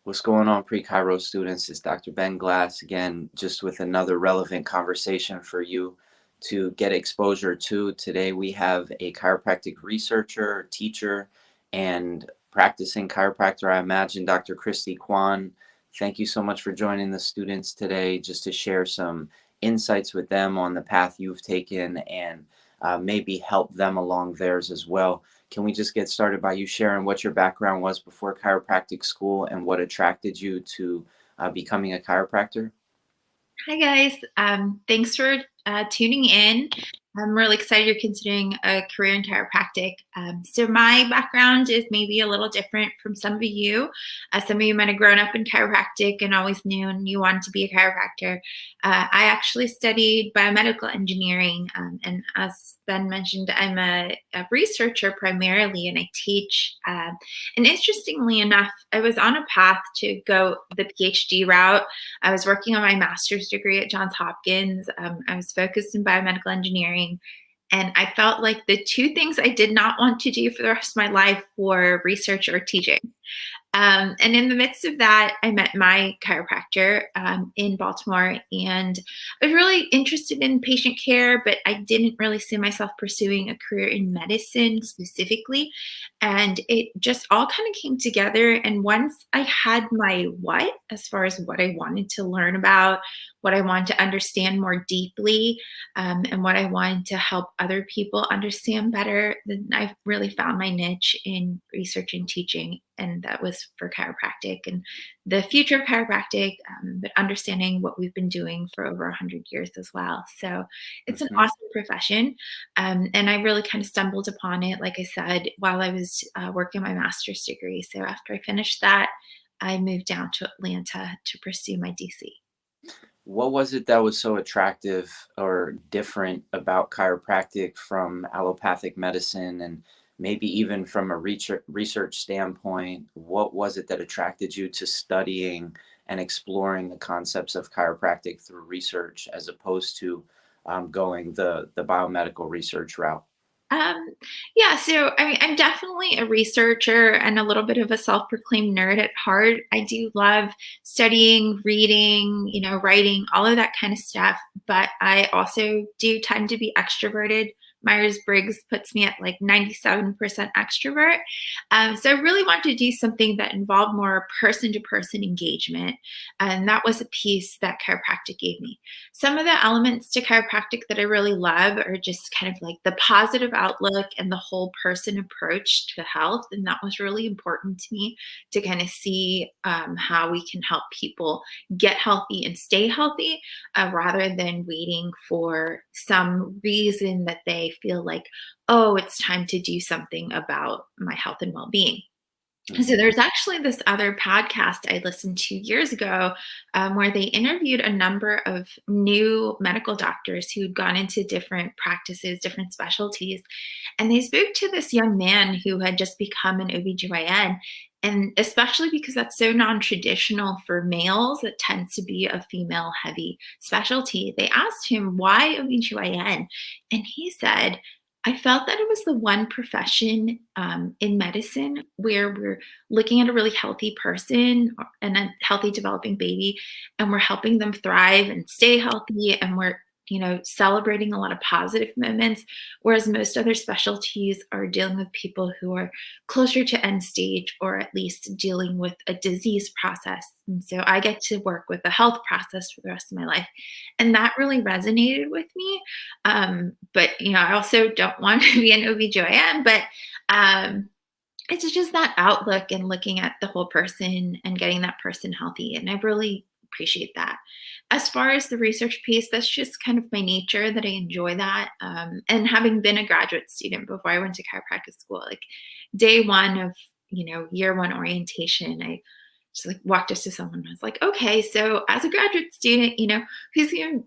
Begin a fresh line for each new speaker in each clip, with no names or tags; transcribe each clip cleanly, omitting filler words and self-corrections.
What's going on, pre-Chiro students? It's Dr. Ben Glass again, just with another relevant conversation for you to get exposure to. Today, we have a chiropractic researcher, teacher, and practicing chiropractor, I imagine, Dr. Christie Kwon. Thank you so much for joining the students today just to share some insights with them on the path you've taken and maybe help them along theirs as well. Can we just get started by you sharing what your background was before chiropractic school and what attracted you to becoming a chiropractor?
Hi guys, thanks for tuning in. I'm really excited you're considering a career in chiropractic. So my background is maybe a little different from some of you. Some of you might have grown up in chiropractic and always knew and you wanted to be a chiropractor. I actually studied biomedical engineering, and as Ben mentioned, I'm a researcher primarily, and I teach. And interestingly enough, I was on a path to go the PhD route. I was working on my master's degree at Johns Hopkins. I was focused in biomedical engineering. And I felt like the two things I did not want to do for the rest of my life were research or teaching. And in the midst of that, I met my chiropractor in Baltimore, and I was really interested in patient care, but I didn't really see myself pursuing a career in medicine specifically. And it just all kind of came together. And once I had my what, as far as what I wanted to learn about, what I wanted to understand more deeply, and what I wanted to help other people understand better, then I really found my niche in research and teaching, and that was for chiropractic and the future of chiropractic, but understanding what we've been doing for over 100 years as well. So it's an
Mhm.
awesome profession, and I really kind of stumbled upon it, like I said, while I was working my master's degree. So after I finished that, I moved down to Atlanta to pursue my DC.
What was it that was so attractive or different about chiropractic from allopathic medicine and maybe even from a research standpoint? What was it that attracted you to studying and exploring the concepts of chiropractic through research as opposed to going the biomedical research route?
Um, yeah, so I mean, I'm definitely a researcher and a little bit of a self-proclaimed nerd at heart. I do love studying, reading, writing, all of that kind of stuff. But I also do tend to be extroverted. Myers-Briggs puts me at like 97% extrovert. So I really wanted to do something that involved more person-to-person engagement. And that was a piece that chiropractic gave me. Some of the elements to chiropractic that I really love are just kind of like the positive outlook and the whole person approach to health. And that was really important to me to kind of see how we can help people get healthy and stay healthy, rather than waiting for some reason that they feel like, oh, it's time to do something about my health and well being. So
Mhm.
there's actually this other podcast I listened to years ago, where they interviewed a number of new medical doctors who had gone into different practices, different specialties, and they spoke to this young man who had just become an OBGYN. And especially because that's so non-traditional for males, it tends to be a female heavy specialty. They asked him, why OBGYN? And he said, I felt that it was the one profession in medicine where we're looking at a really healthy person and a healthy developing baby, and we're helping them thrive and stay healthy, and we're celebrating a lot of positive moments, whereas most other specialties are dealing with people who are closer to end stage, or at least dealing with a disease process. And so I get to work with the health process for the rest of my life, and that really resonated with me. But I also don't want to be an OBGYN, but um, it's just that outlook and looking at the whole person and getting that person healthy. And I really appreciate that. As far as the research piece, that's just kind of my nature that I enjoy that. And having been a graduate student before I went to chiropractic school, like day one of, year one orientation, I just like walked up to someone and I was like, okay, so as a graduate student,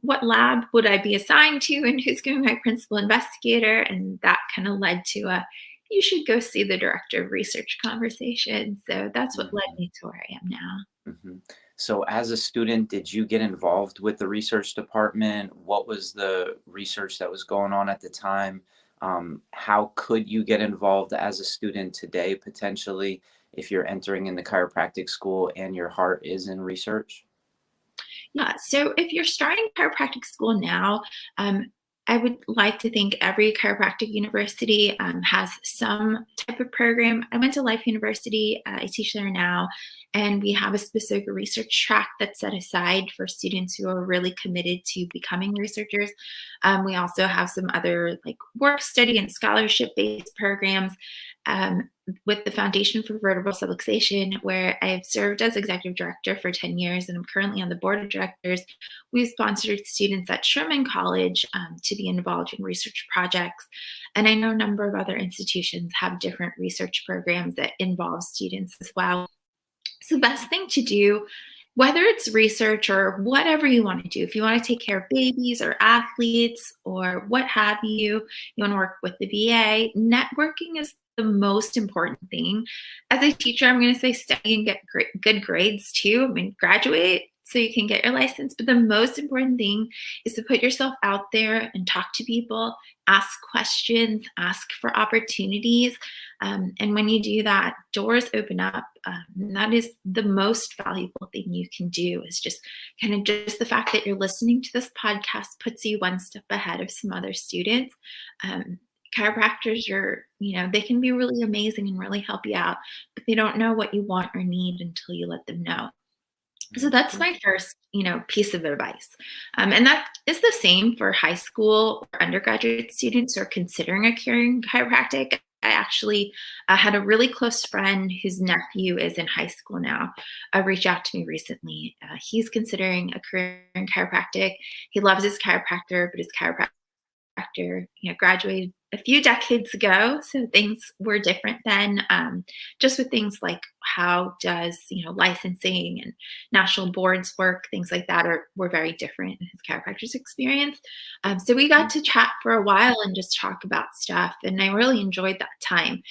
what lab would I be assigned to, and who's going to be my principal investigator? And that kind of led to a you should go see the director of research conversation. So that's what led
Mhm.
me to where I am now.
Mhm. So as a student, did you get involved with the research department? What was the research that was going on at the time? How could you get involved as a student today, potentially? if you're entering in the chiropractic school and your heart is in research?
Yeah. So if you're starting chiropractic school now, I would like to think every chiropractic university has some type of program. I went to Life University, I teach there now, and we have a specific research track that's set aside for students who are really committed to becoming researchers. We also have some other like work study and scholarship based programs. With the Foundation for Vertebral Subluxation, where I've served as executive director for 10 years and I'm currently on the board of directors. We've sponsored students at Sherman College to be involved in research projects. And I know a number of other institutions have different research programs that involve students as well. So the best thing to do, whether it's research or whatever you want to do, if you want to take care of babies or athletes or what have you, you want to work with the VA, networking is the most important thing. As a teacher, I'm going to say study and get good grades too. I mean, graduate so you can get your license. But the most important thing is to put yourself out there and talk to people, ask questions, ask for opportunities. And when you do that, doors open up. And that is the most valuable thing you can do is just kind of just the fact that you're listening to this podcast puts you one step ahead of some other students. Chiropractors are, they can be really amazing and really help you out, but they don't know what you want or need until you let them know. So that's
Mhm.
my first, piece of advice. And that is the same for high school or undergraduate students who are considering a career in chiropractic. I actually had a really close friend whose nephew is in high school now reach out to me recently. He's considering a career in chiropractic. He loves his chiropractor, but his chiropractor graduated a few decades ago, so things were different then. Just with things like how does licensing and national boards work, things like that were very different in his chiropractor's experience. So we got to chat for a while and just talk about stuff, and I really enjoyed that time.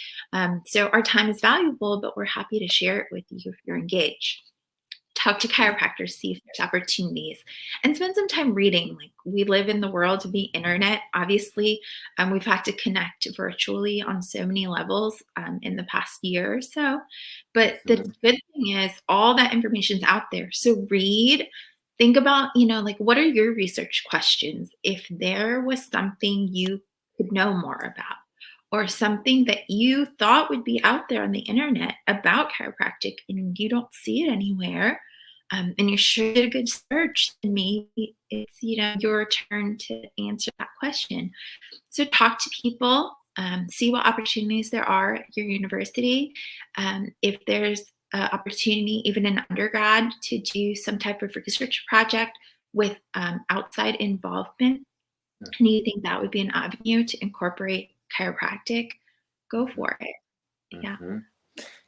So our time is valuable, but we're happy to share it with you if you're engaged. Talk to chiropractors, see if there's opportunities, and spend some time reading. Like we live in the world of the internet, obviously. We've had to connect virtually on so many levels in the past year or so. But the
Mhm.
good thing is all that information's out there. So read, think about, like what are your research questions? If there was something you could know more about, or something that you thought would be out there on the internet about chiropractic and you don't see it anywhere, and you sure did a good search, then maybe it's your turn to answer that question. So talk to people, see what opportunities there are at your university. If there's an opportunity, even in undergrad, to do some type of research project with outside involvement, and you think that would be an avenue to incorporate chiropractic, go for it. Yeah.
Mhm.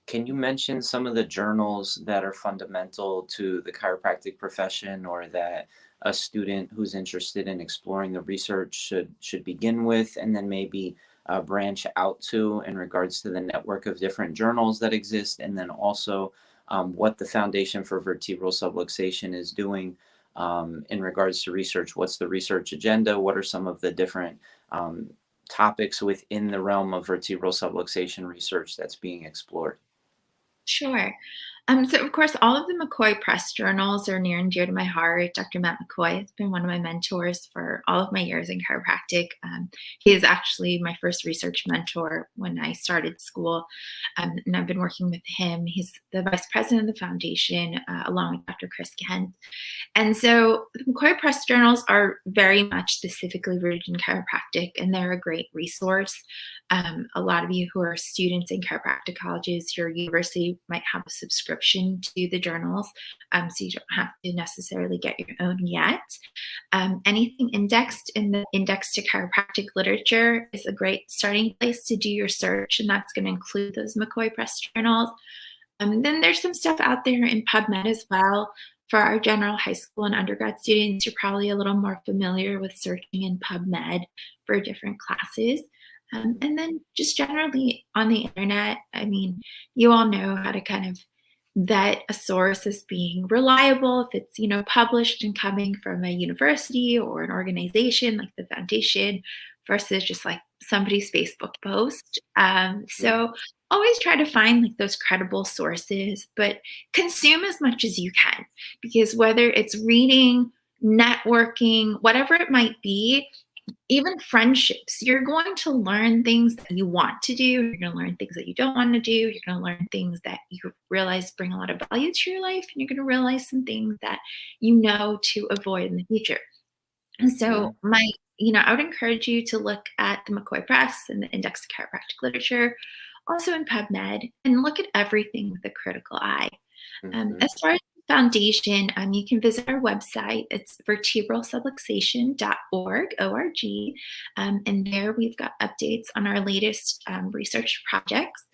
Can you mention some of the journals that are fundamental to the chiropractic profession or that a student who's interested in exploring the research should begin with and then maybe branch out to in regards to the network of different journals that exist and then also what the Foundation for Vertebral Subluxation is doing in regards to research? What's the research agenda? What are some of the different um, topics within the realm of vertebral subluxation research that's being explored?
Sure. So of course, all of the McCoy Press journals are near and dear to my heart. Dr. Matt McCoy has been one of my mentors for all of my years in chiropractic. He is actually my first research mentor when I started school, and I've been working with him. He's the vice president of the foundation, along with Dr. Chris Kent. And so the McCoy Press journals are very much specifically rooted in chiropractic, and they're a great resource. A lot of you who are students in chiropractic colleges, your university might have a subscription to the journals, so you don't have to necessarily get your own yet. Anything indexed in the Index to Chiropractic Literature is a great starting place to do your search, and that's going to include those McCoy Press journals. Then there's some stuff out there in PubMed as well. For our general high school and undergrad students, you're probably a little more familiar with searching in PubMed for different classes. And then just generally on the internet, I mean, you all know how to kind of vet a source as being reliable if it's, published and coming from a university or an organization like the foundation versus just like somebody's Facebook post. So always try to find like those credible sources, but consume as much as you can, because whether it's reading, networking, whatever it might be, even friendships, you're going to learn things that you want to do. You're going to learn things that you don't want to do. You're going to learn things that you realize bring a lot of value to your life. And you're going to realize some things that you know to avoid in the future. And so
Mhm.
I would encourage you to look at the McCoy Press and the Index of Chiropractic Literature, also in PubMed, and look at everything with a critical eye.
Mhm.
As far as the foundation, you can visit our website. It's vertebralsubluxation.org, O-R-G. And there we've got updates on our latest research projects.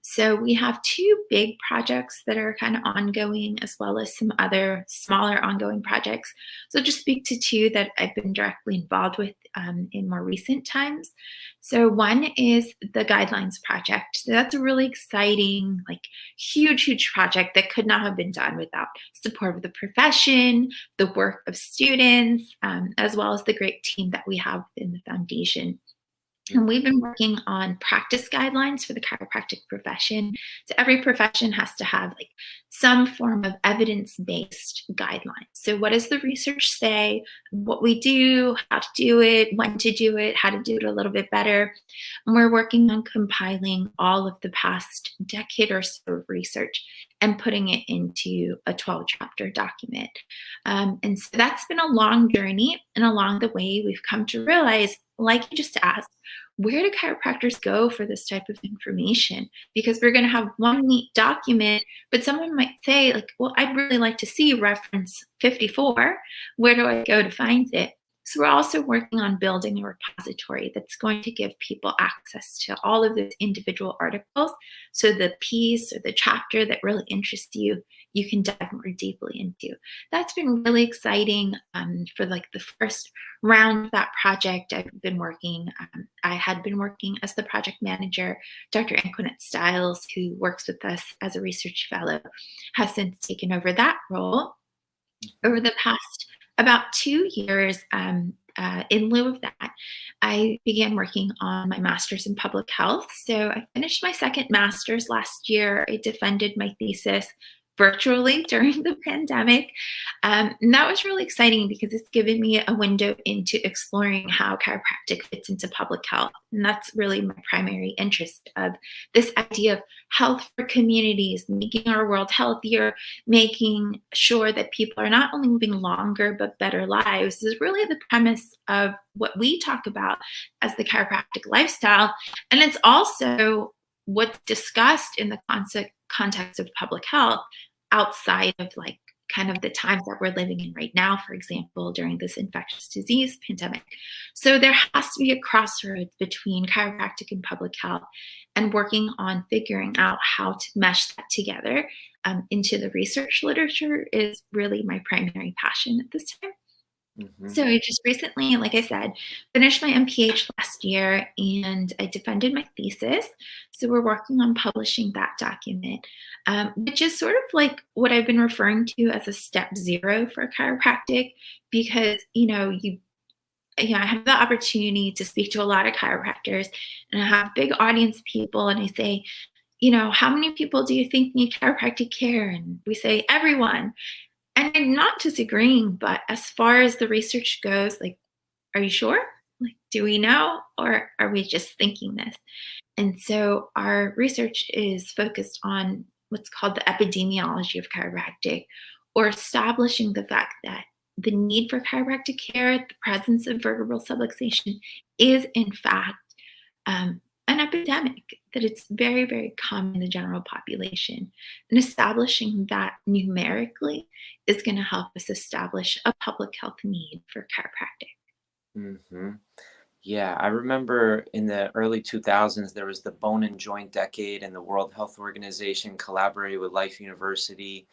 So we have two big projects that are kind of ongoing, as well as some other smaller ongoing projects. So I'll just speak to two that I've been directly involved with in more recent times. So one is the Guidelines Project. So that's a really exciting, like huge, huge project that could not have been done without support of the profession, the work of students, as well as the great team that we have in the foundation. And we've been working on practice guidelines for the chiropractic profession. So every profession has to have like some form of evidence-based guidelines. So what does the research say? What we do, how to do it, when to do it, how to do it a little bit better. And we're working on compiling all of the past decade or so of research and putting it into a 12-chapter document. And so that's been a long journey. And along the way, we've come to realize, like you just asked, where do chiropractors go for this type of information? Because we're going to have one neat document, but someone might say, like, well, I'd really like to see reference 54. Where do I go to find it? So we're also working on building a repository that's going to give people access to all of those individual articles. So the piece or the chapter that really interests you, you can dive more deeply into. That's been really exciting for like the first round of that project. I had been working as the project manager. Dr. Anquinette Stiles, who works with us as a research fellow, has since taken over that role. Over the past about 2 years, in lieu of that, I began working on my master's in public health. So I finished my second master's last year. I defended my thesis virtually during the pandemic. And that was really exciting because it's given me a window into exploring how chiropractic fits into public health. And that's really my primary interest of this idea of health for communities, making our world healthier, making sure that people are not only living longer but better lives is really the premise of what we talk about as the chiropractic lifestyle. And it's also what's discussed in the context of public health outside of like kind of the times that we're living in right now, for example, during this infectious disease pandemic. So there has to be a crossroads between chiropractic and public health, and working on figuring out how to mesh that together into the research literature is really my primary passion at this time.
Mhm.
So I just recently, like I said, finished my MPH last year and I defended my thesis. So we're working on publishing that document, which is sort of like what I've been referring to as a step zero for chiropractic, because I have the opportunity to speak to a lot of chiropractors, and I have big audience people, and I say, how many people do you think need chiropractic care? And we say everyone. And I'm not disagreeing, but as far as the research goes, like, are you sure? Like, do we know, or are we just thinking this? And so our research is focused on what's called the epidemiology of chiropractic, or establishing the fact that the need for chiropractic care, the presence of vertebral subluxation, is in fact an epidemic, that it's very, very common in the general population. And establishing that numerically is going to help us establish a public health need for chiropractic.
Mhm. Yeah, I remember in the early 2000s, there was the Bone and Joint Decade, and the World Health Organization collaborated with Life University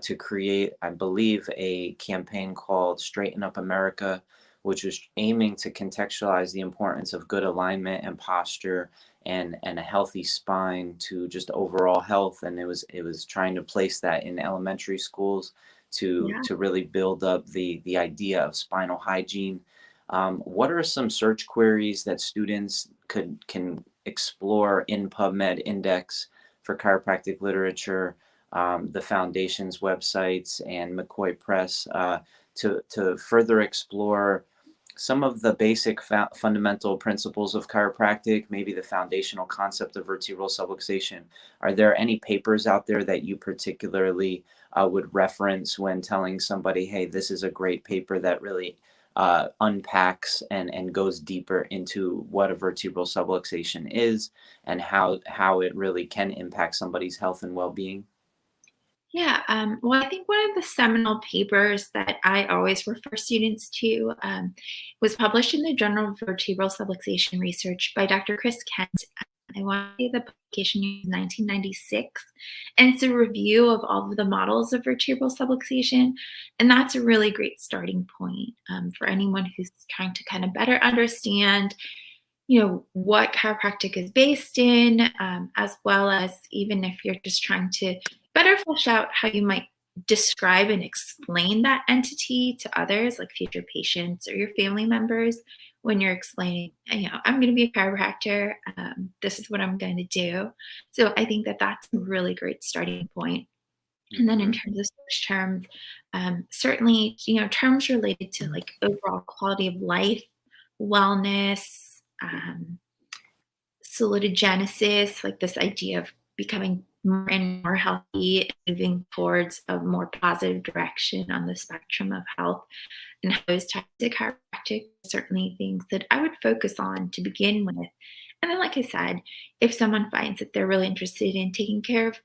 to create, I believe, a campaign called Straighten Up America, which was aiming to contextualize the importance of good alignment and posture and a healthy spine to just overall health. And it was trying to place that in elementary schools
Yeah.
to really build up the idea of spinal hygiene. What are some search queries that students can explore in PubMed index for chiropractic literature, the foundation's websites, and McCoy Press to further explore some of the basic fundamental principles of chiropractic, maybe the foundational concept of vertebral subluxation. Are there any papers out there that you particularly would reference when telling somebody, hey, this is a great paper that really unpacks and goes deeper into what a vertebral subluxation is and how it really can impact somebody's health and well-being?
Yeah, well, I think one of the seminal papers that I always refer students to was published in the Journal of Vertebral Subluxation Research by Dr. Chris Kent. I want to say the publication year is 1996, and it's a review of all of the models of vertebral subluxation, and that's a really great starting point for anyone who's trying to kind of better understand what chiropractic is based in, as well as even if you're just trying to better flesh out how you might describe and explain that entity to others, like future patients or your family members, when you're explaining, I'm going to be a chiropractor. This is what I'm going to do. So I think that that's a really great starting point. And then in
Hmm.
terms of search terms, certainly, terms related to like overall quality of life, wellness, salutogenesis, like this idea of becoming more and more healthy and moving towards a more positive direction on the spectrum of health, and how those types of chiropractic are certainly things that I would focus on to begin with. And then, like I said, if someone finds that they're really interested in taking care of,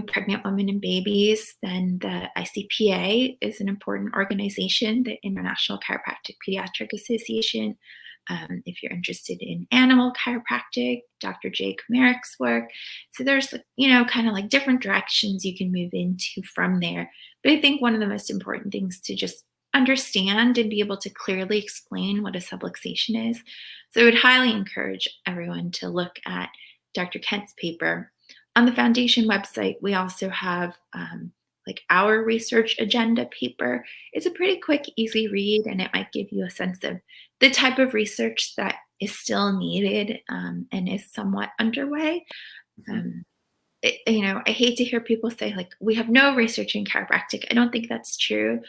pregnant women and babies, then the ICPA is an important organization, the International Chiropractic Pediatric Association. If you're interested in animal chiropractic, Dr. Jake Merrick's work. So there's, kind of like different directions you can move into from there. But I think one of the most important things to just understand and be able to clearly explain what a subluxation is. So I would highly encourage everyone to look at Dr. Kent's paper. On the foundation website, we also have like our research agenda paper. It's a pretty quick, easy read, and it might give you a sense of the type of research that is still needed and is somewhat underway.
Hmm.
Um, I hate to hear people say, like, we have no research in chiropractic. I don't think that's true.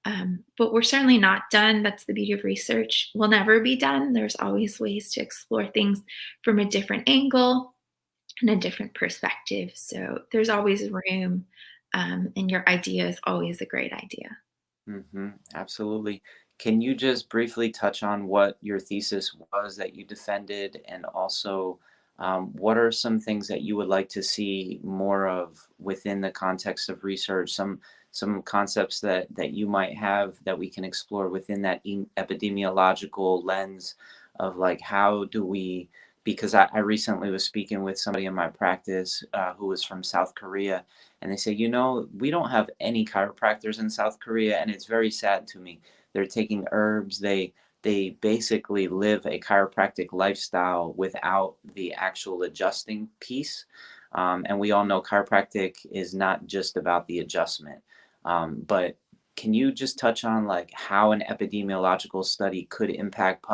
But we're certainly not done. That's the beauty of research. We'll never be done. There's always ways to explore things from a different angle and a different perspective. So there's always room, and your idea is always a great idea.
Absolutely. Can you just briefly touch on what your thesis was that you defended, and also what are some things that you would like to see more of within the context of research? Some concepts that you might have that we can explore within that epidemiological lens of like how do we, because I recently was speaking with somebody in my practice who was from South Korea, and they say, we don't have any chiropractors in South Korea, and it's very sad to me. They're taking herbs. They basically live a chiropractic lifestyle without the actual adjusting piece. And we all know chiropractic is not just about the adjustment. But can you just touch on like how an epidemiological study could impact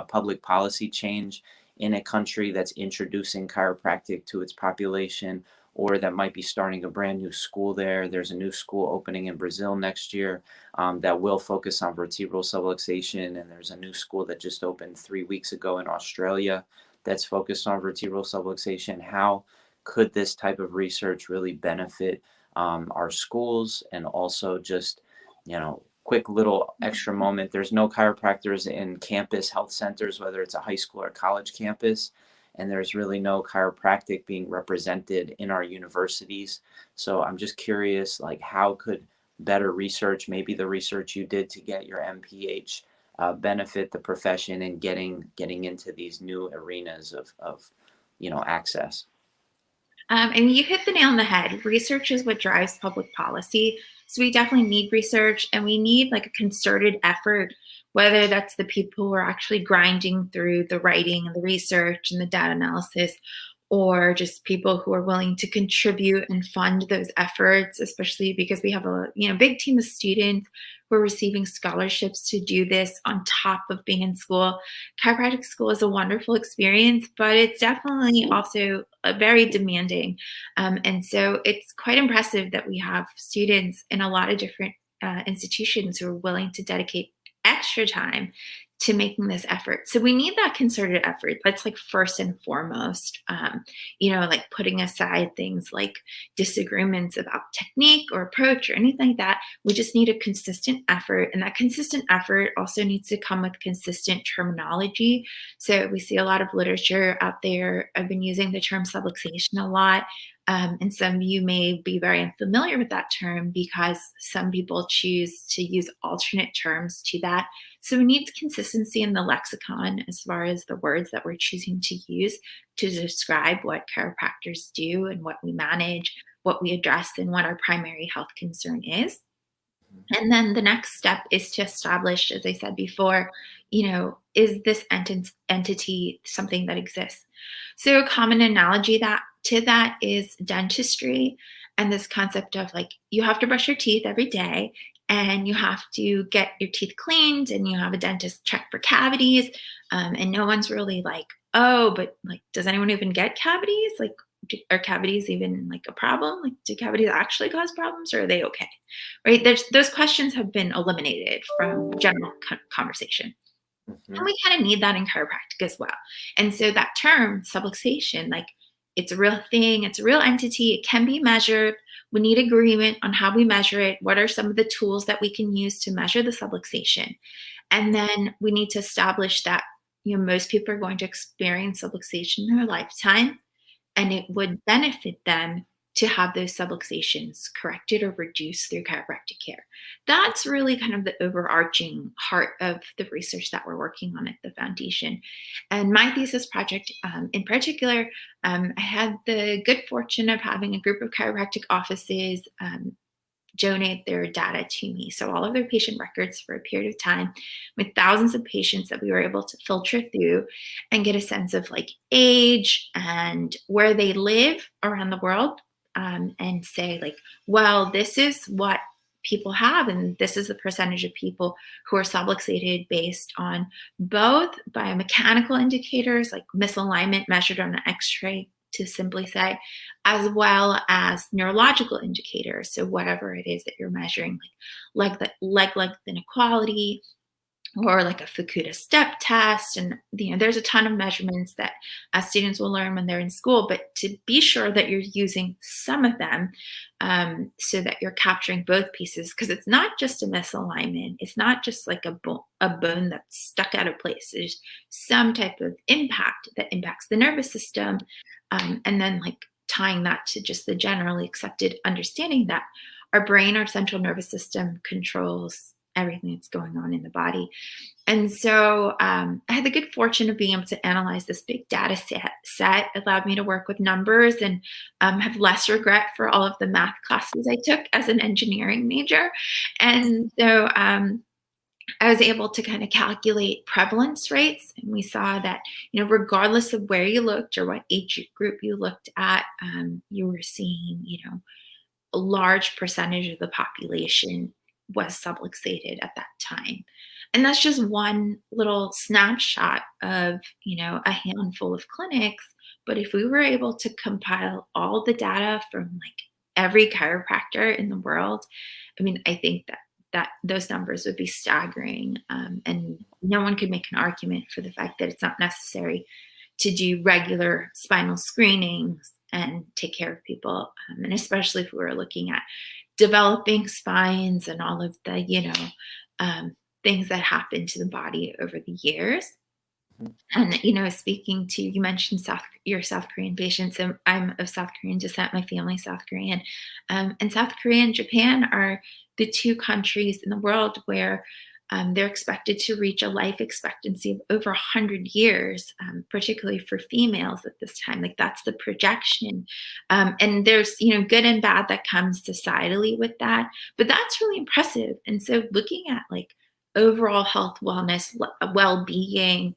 public policy change in a country that's introducing chiropractic to its population, or that might be starting a brand new school there? There's a new school opening in Brazil next year that will focus on vertebral subluxation, and there's a new school that just opened 3 weeks ago in Australia that's focused on vertebral subluxation. How could this type of research really benefit our schools? And also just, quick little extra moment, there's no chiropractors in campus health centers, whether it's a high school or college campus, and there's really no chiropractic being represented in our universities. So I'm just curious, like, how could better research, maybe the research you did to get your MPH, benefit the profession in getting into these new arenas of access?
And you hit the nail on the head. Research is what drives public policy. So we definitely need research, and we need like a concerted effort, whether that's the people who are actually grinding through the writing and the research and the data analysis, or just people who are willing to contribute and fund those efforts, especially because we have a big team of students who are receiving scholarships to do this on top of being in school. Chiropractic school is a wonderful experience, but it's definitely also very demanding. And so it's quite impressive that we have students in a lot of different institutions who are willing to dedicate extra time to making this effort. So we need that concerted effort. That's like first and foremost, like putting aside things like disagreements about technique or approach or anything like that. We just need a consistent effort. And that consistent effort also needs to come with consistent terminology. So we see a lot of literature out there. I've been using the term subluxation a lot. And some of you may be very unfamiliar with that term because some people choose to use alternate terms to that. So we need consistency in the lexicon as far as the words that we're choosing to use to describe what chiropractors do and what we manage, what we address, and what our primary health concern is. And then the next step is to establish, as I said before, is this entity something that exists? So a common analogy to that is dentistry and this concept of like you have to brush your teeth every day and you have to get your teeth cleaned and you have a dentist check for cavities. And no one's really like, oh, but like, does anyone even get cavities? Like, are cavities even like a problem? Like, do cavities actually cause problems or are they okay? Right? Those questions have been eliminated from general conversation. And
Mhm.
we kind of need that in chiropractic as well. And so that term, subluxation, like it's a real thing, it's a real entity, it can be measured. We need agreement on how we measure it. What are some of the tools that we can use to measure the subluxation? And then we need to establish that most people are going to experience subluxation in their lifetime, and it would benefit them to have those subluxations corrected or reduced through chiropractic care. That's really kind of the overarching heart of the research that we're working on at the foundation. And my thesis project in particular, I had the good fortune of having a group of chiropractic offices donate their data to me. So all of their patient records for a period of time with thousands of patients that we were able to filter through and get a sense of like age and where they live around the world, and say like, well, this is what people have and this is the percentage of people who are subluxated based on both biomechanical indicators like misalignment measured on an x-ray to simply say, as well as neurological indicators. So whatever it is that you're measuring, like the leg length inequality, or like a Fukuda step test. And there's a ton of measurements that students will learn when they're in school, but to be sure that you're using some of them, so that you're capturing both pieces, because it's not just a misalignment. It's not just like a bone that's stuck out of place. There's some type of impact that impacts the nervous system. And then like tying that to just the generally accepted understanding that our brain, our central nervous system controls everything that's going on in the body. And so I had the good fortune of being able to analyze this big data set. It allowed me to work with numbers and have less regret for all of the math classes I took as an engineering major. And so I was able to kind of calculate prevalence rates. And we saw that, regardless of where you looked or what age group you looked at, you were seeing, a large percentage of the population was subluxated at that time. And that's just one little snapshot of, a handful of clinics. But if we were able to compile all the data from like every chiropractor in the world, I mean, I think that those numbers would be staggering. And no one could make an argument for the fact that it's not necessary to do regular spinal screenings and take care of people. And especially if we were looking at developing spines and all of the, things that happen to the body over the years. And, speaking to, you mentioned your South Korean patients, and I'm of South Korean descent, my family's South Korean. And South Korea and Japan are the two countries in the world where they're expected to reach a life expectancy of over 100 years, particularly for females at this time. Like that's the projection. And there's, good and bad that comes societally with that, but that's really impressive. And so looking at like overall health, wellness, well-being,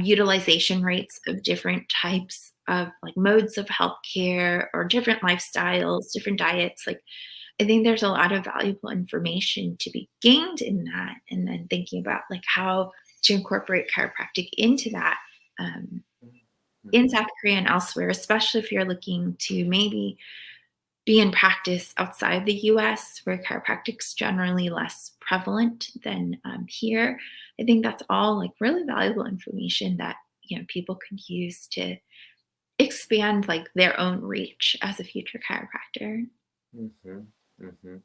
utilization rates of different types of like modes of healthcare or different lifestyles, different diets. Like I think there's a lot of valuable information to be gained in that, and then thinking about like how to incorporate chiropractic into that. Um, in
Mhm.
South Korea and elsewhere, especially if you're looking to maybe be in practice outside the US, where chiropractic's generally less prevalent than here. I think that's all like really valuable information that people could use to expand like their own reach as a future chiropractor.
Mhm. Mhm.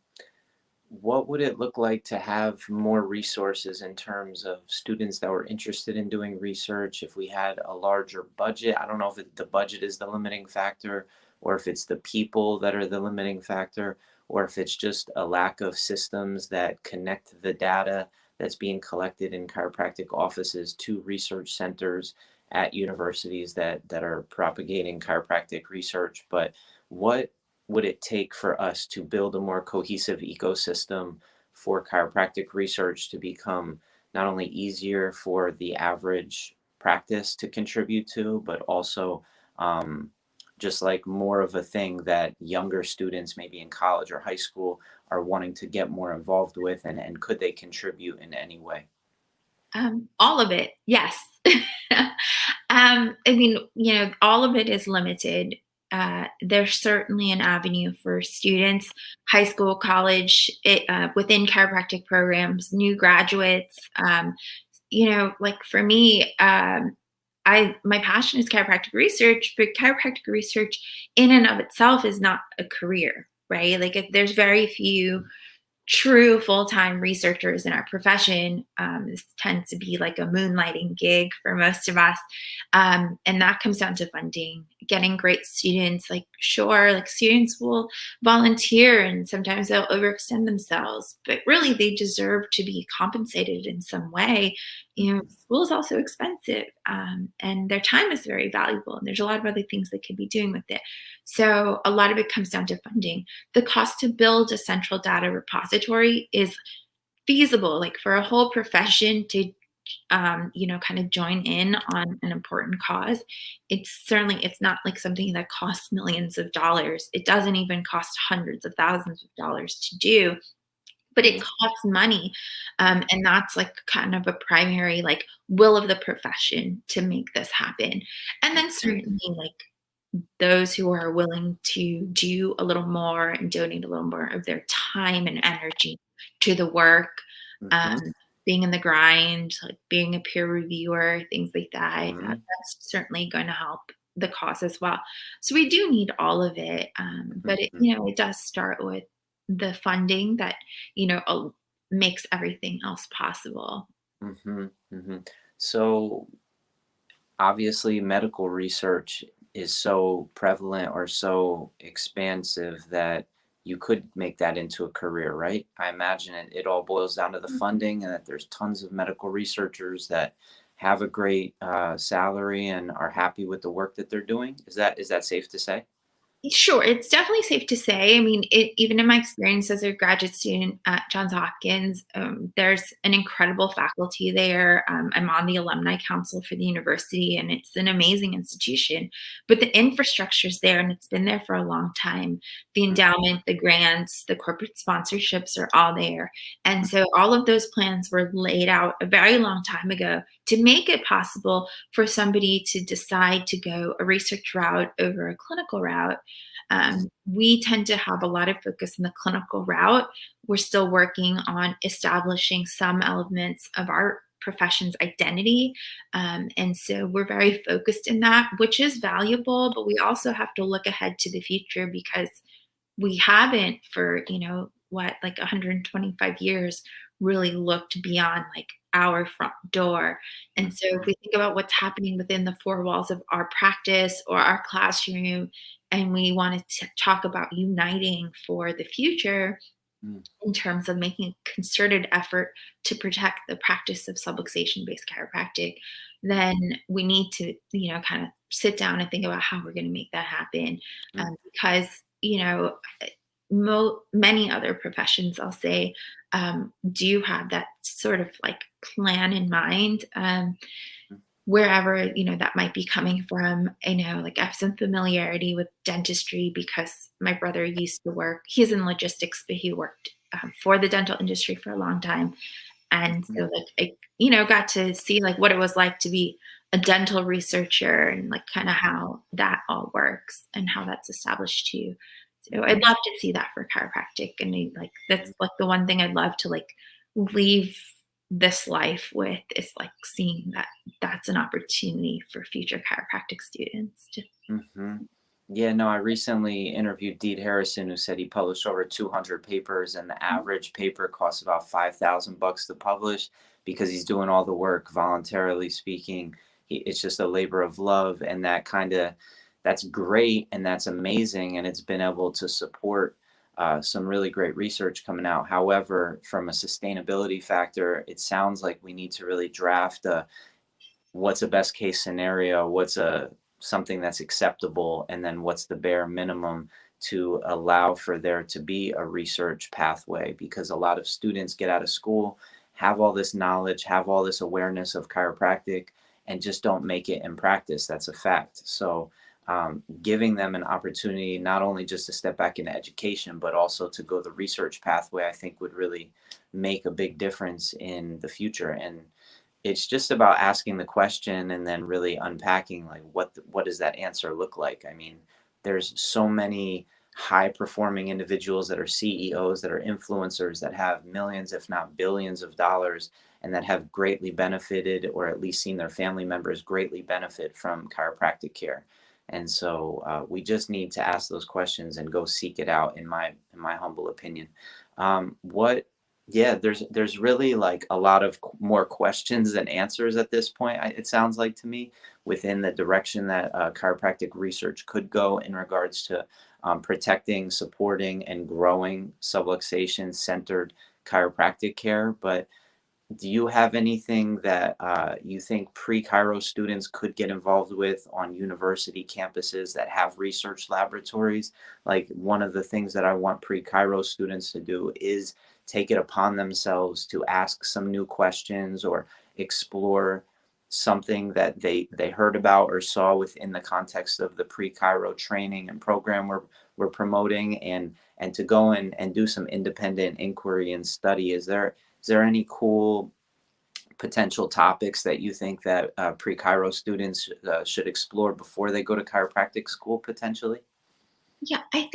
What would it look like to have more resources in terms of students that were interested in doing research? If we had a larger budget, I don't know if the budget is the limiting factor, or if it's the people that are the limiting factor, or if it's just a lack of systems that connect the data that's being collected in chiropractic offices to research centers at universities that are propagating chiropractic research. But what would it take for us to build a more cohesive ecosystem for chiropractic research to become not only easier for the average practice to contribute to, but also um, just like more of a thing that younger students, maybe in college or high school, are wanting to get more involved with, and could they contribute in any way?
All of it, yes. I mean, all of it is limited. There's certainly an avenue for students, high school, college, within chiropractic programs, new graduates. Like for me, I my passion is chiropractic research, but chiropractic research in and of itself is not a career, right? Like there's very few true full-time researchers in our profession. This tends to be like a moonlighting gig for most of us. And that comes down to funding, getting great students. Like, sure, like students will volunteer and sometimes they'll overextend themselves, but really they deserve to be compensated in some way. School is also expensive, and their time is very valuable. And there's a lot of other things they could be doing with it. So a lot of it comes down to funding. The cost to build a central data repository is feasible, like for a whole profession to kind of join in on an important cause. It's not like something that costs millions of dollars. It doesn't even cost hundreds of thousands of dollars to do, but it
Mhm.
costs money. And that's like kind of a primary like will of the profession to make this happen. And then certainly like those who are willing to do a little more and donate a little more of their time and energy to the work, um,
Mhm.
being in the grind, like being a peer reviewer, things like that.
Mhm.
That's certainly going to help the cause as well. So we do need all of it, but
Mhm.
it does start with the funding that makes everything else possible.
Mhm. Mhm. So obviously medical research is so prevalent or so expansive that you could make that into a career, right? I imagine it all boils down to the funding, and that there's tons of medical researchers that have a great salary and are happy with the work that they're doing. Is that safe to say?
Sure, it's definitely safe to say. I mean, even in my experience as a graduate student at Johns Hopkins, there's an incredible faculty there. I'm on the alumni council for the university, and it's an amazing institution. But the infrastructure's there, and it's been there for a long time. The endowment, the grants, the corporate sponsorships are all there. And so all of those plans were laid out a very long time ago to make it possible for somebody to decide to go a research route over a clinical route. We tend to have a lot of focus in the clinical route. We're still working on establishing some elements of our profession's identity. And so we're very focused in that, which is valuable, but we also have to look ahead to the future because we haven't for, like 125 years really looked beyond like our front door. And so if we think about what's happening within the four walls of our practice or our classroom, and we wanted to talk about uniting for the future
Mhm.
in terms of making a concerted effort to protect the practice of subluxation based chiropractic, then we need to, kind of sit down and think about how we're going to make that happen. Because, many other professions, I'll say, do have that sort of like plan in mind. wherever, that might be coming from. I know, like, I have some familiarity with dentistry because my brother used to work, he's in logistics, but he worked for the dental industry for a long time. And
Mhm,
so, like, I, got to see, like, what it was like to be a dental researcher and, like, kind of how that all works and how that's established too. So I'd
mhm,
love to see that for chiropractic. And like, that's like the one thing I'd love to, like, leave this life with, is like seeing that that's an opportunity for future chiropractic students to.
mhm. Yeah, no, I recently interviewed Deed Harrison, who said he published over 200 papers, and the average paper costs about $5,000 to publish because he's doing all the work voluntarily speaking. It's just a labor of love, and that's great and that's amazing, and it's been able to support some really great research coming out. However, from a sustainability factor, it sounds like we need to really draft a what's a best case scenario, what's a something that's acceptable, and then what's the bare minimum to allow for there to be a research pathway, because a lot of students get out of school, have all this knowledge, have all this awareness of chiropractic, and just don't make it in practice. That's a fact. So giving them an opportunity not only just to step back into education but also to go the research pathway, I think would really make a big difference in the future. And it's just about asking the question and then really unpacking, like, what does that answer look like. I mean, there's so many high performing individuals that are CEOs, that are influencers, that have millions if not billions of dollars, and that have greatly benefited, or at least seen their family members greatly benefit from chiropractic care. And so we just need to ask those questions and go seek it out, in my humble opinion. What Yeah, there's really, like, a lot of more questions than answers at this point. It sounds like to me, within the direction that chiropractic research could go in regards to protecting, supporting, and growing subluxation centered chiropractic care. But do you have anything that you think pre-Chiro students could get involved with on university campuses that have research laboratories? Like, one of the things that I want pre-Chiro students to do is take it upon themselves to ask some new questions or explore something that they heard about or saw within the context of the pre-Chiro training and program we're promoting, and to go in and do some independent inquiry and study. Is there any cool potential topics that you think that pre-Chiro students should explore before they go to chiropractic school potentially?
Yeah, I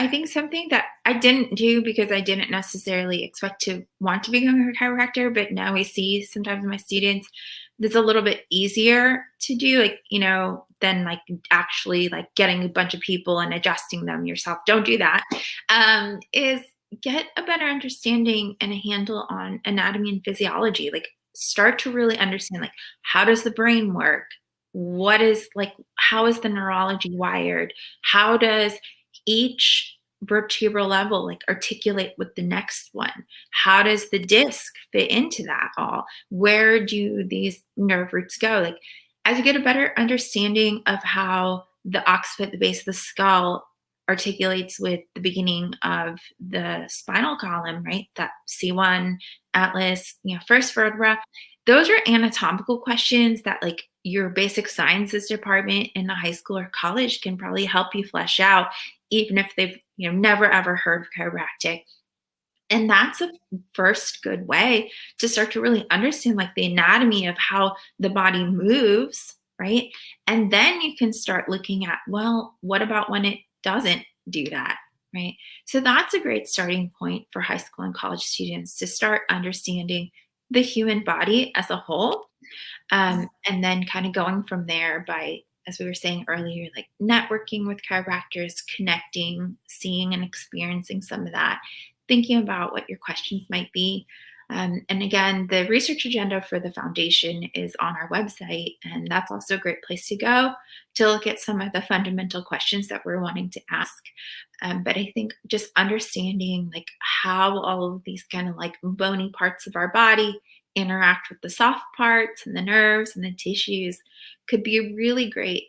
think something that I didn't do because I didn't necessarily expect to want to become a chiropractor, but now I see sometimes my students, that's a little bit easier to do, like, than like actually like getting a bunch of people and adjusting them yourself. Don't do that. Is get a better understanding and a handle on anatomy and physiology. Like, start to really understand, like, how does the brain work? What is, like, how is the neurology wired? How does each vertebral level, like, articulate with the next one? How does the disc fit into that all? Where do these nerve roots go? Like, as you get a better understanding of how the occiput, the base of the skull, articulates with the beginning of the spinal column, right? That C1, atlas, first vertebra. Those are anatomical questions that, like, your basic sciences department in the high school or college can probably help you flesh out, even if they've, never ever heard of chiropractic. And that's a first good way to start to really understand, like, the anatomy of how the body moves, right? And then you can start looking at, well, what about when it doesn't do that, right? So that's a great starting point for high school and college students to start understanding the human body as a whole, and then kind of going from there by, as we were saying earlier, like networking with chiropractors, connecting, seeing and experiencing some of that, thinking about what your questions might be. And again, the research agenda for the foundation is on our website, and that's also a great place to go to look at some of the fundamental questions that we're wanting to ask. But I think just understanding, like, how all of these kind of like bony parts of our body interact with the soft parts and the nerves and the tissues could be a really great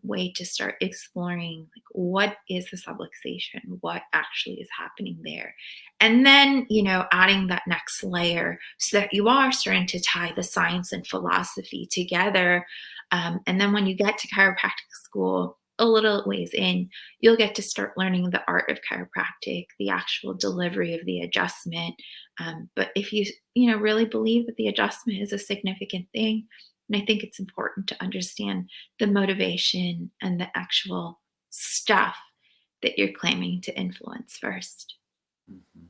way to start exploring like what is the subluxation, what actually is happening there, and then adding that next layer so that you are starting to tie the science and philosophy together. And then when you get to chiropractic school a little ways in, you'll get to start learning the art of chiropractic, the actual delivery of the adjustment. But if you really believe that the adjustment is a significant thing, and I think it's important to understand the motivation and the actual stuff that you're claiming to influence first.
Mhm.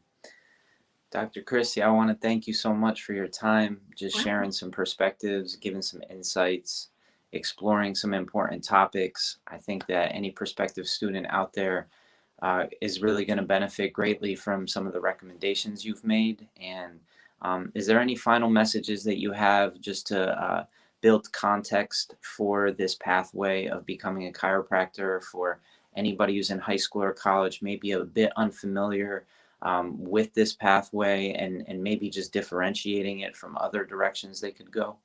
Dr. Christie, I want to thank you so much for your time, just
Wow.
sharing some perspectives, giving some insights, exploring some important topics. I think that any prospective student out there is really going to benefit greatly from some of the recommendations you've made. And is there any final messages that you have just to build context for this pathway of becoming a chiropractor for anybody who's in high school or college, maybe a bit unfamiliar with this pathway and maybe just differentiating it from other directions they could go?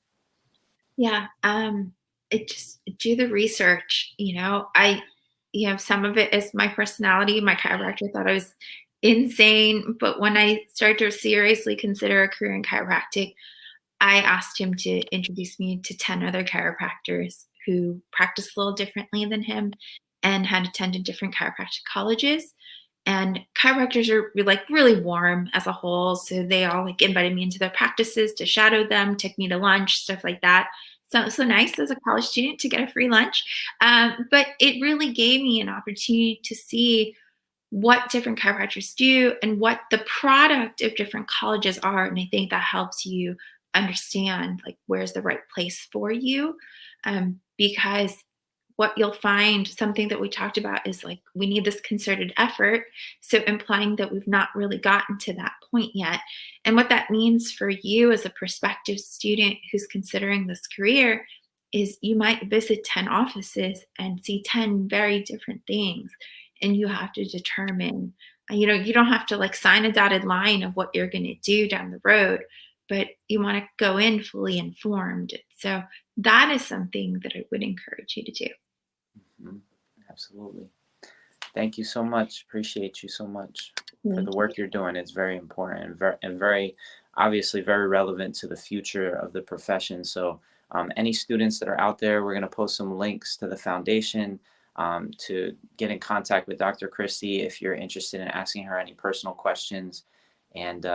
Yeah, it just do the research, some of it is my personality. My chiropractor thought I was insane, but when I started to seriously consider a career in chiropractic, I asked him to introduce me to 10 other chiropractors who practiced a little differently than him and had attended different chiropractic colleges. And chiropractors are like really warm as a whole. So they all like invited me into their practices to shadow them, took me to lunch, stuff like that. So nice as a college student to get a free lunch. But it really gave me an opportunity to see what different chiropractors do and what the product of different colleges are. And I think that helps you understand like where's the right place for you. Because what you'll find, something that we talked about is like we need this concerted effort. So implying that we've not really gotten to that point yet. And what that means for you as a prospective student who's considering this career is you might visit 10 offices and see 10 very different things, and you have to determine, you don't have to like sign a dotted line of what you're going to do down the road, but you want to go in fully informed. So that is something that I would encourage you to do.
Mhm. Absolutely. Thank you so much. Appreciate you so much for the
Thank you.
work you're doing. It's very important and very obviously very relevant to the future of the profession. So, any students that are out there, we're going to post some links to the foundation to get in contact with Dr. Christie if you're interested in asking her any personal questions. And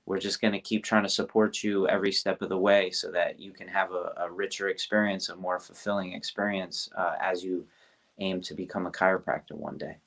we're just going to keep trying to support you every step of the way so that you can have a richer experience, a more fulfilling experience as you aim to become a chiropractor one day.